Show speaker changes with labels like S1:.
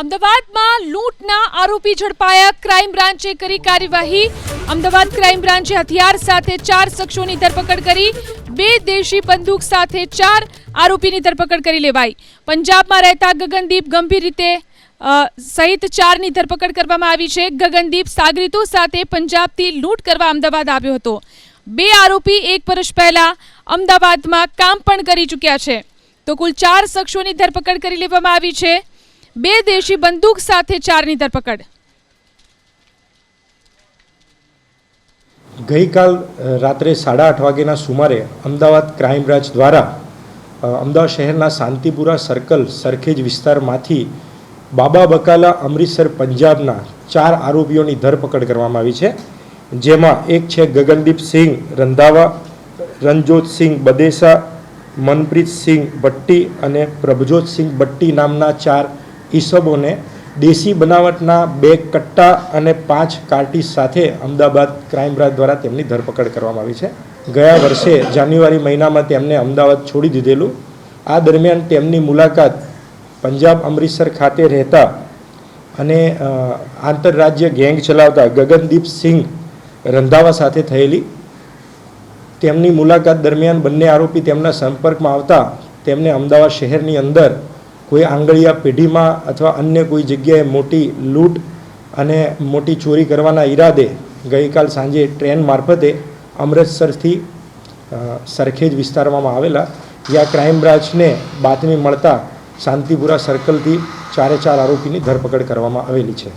S1: અમદાવાદમાં લૂંટના આરોપી ઝડપાયા, ક્રાઇમ બ્રાન્ચે કરી કાર્યવાહી। અમદાવાદ ક્રાઇમ બ્રાન્ચે હથિયાર સાથે 4 શખ્સોની ધરપકડ કરી। 2 દેશી બંદૂક સાથે 4 આરોપીની ધરપકડ કરી લેવાઈ। પંજાબમાં રહેતા ગગનદીપ ગંભીર રીતે સહિત 4ની ધરપકડ કરવામાં આવી છે। ગગનદીપ સાગરીતો સાથે પંજાબથી લૂંટ કરવા અમદાવાદ આવ્યો હતો। 2 આરોપી 1 વર્ષ પહેલા અમદાવાદમાં કામ પણ કરી ચૂક્યા છે, તો કુલ 4 શખ્સોની ધરપકડ કરી લેવામાં આવી છે। 2 દેશી બંદૂક સાથે 4ની ધરપકડ।
S2: ગઈકાલ રાત્રે 8:30 વાગ્યાના સુમારે અમદાવાદ ક્રાઇમ બ્રાન્ચ દ્વારા અમદાવાદ શહેરના શાંતિપુરા સર્કલ સરખેજ વિસ્તારમાંથી બાબા બકાલા અમૃતસર પંજાબના 4 આરોપીઓની ધરપકડ કરવામાં આવી છે, જેમાં એક છે ગગનદીપ સિંહ રંધાવા, રણજોત સિંહ બદેસા, મનપ્રીત સિંહ ભટ્ટી અને પ્રભજોત સિંહ ભટ્ટી નામના 4 ઈસબોને દેશી બનાવટના 2 કટ્ટા અને 5 કાર્ટીજ સાથે અમદાવાદ ક્રાઇમ બ્રાન્ચ દ્વારા તેમની ધરપકડ કરવામાં આવી છે। ગયા વર્ષે જાન્યુઆરી મહિનામાં તેમને અમદાવાદ છોડી દીધેલું। આ દરમિયાન તેમની મુલાકાત પંજાબ અમૃતસર ખાતે રહેતા અને આંતરરાજ્ય ગેંગ ચલાવતા ગગનદીપ સિંહ રંધાવા સાથે થયેલી। તેમની મુલાકાત દરમિયાન બંને આરોપી તેમના સંપર્કમાં આવતા તેમને અમદાવાદ શહેરની અંદર કોઈ આંગળીયા પેઢીમાં અથવા અન્ય કોઈ જગ્યાએ મોટી લૂંટ અને મોટી ચોરી કરવાના ઈરાદે ગઈકાલ સાંજે ટ્રેન મારફતે અમૃતસરથી સરખેજ વિસ્તારમાં આવેલા, જ્યાં ક્રાઇમ બ્રાન્ચને બાતમી મળતા શાંતિપુરા સર્કલથી 4 આરોપીની ધરપકડ કરવામાં આવેલી છે।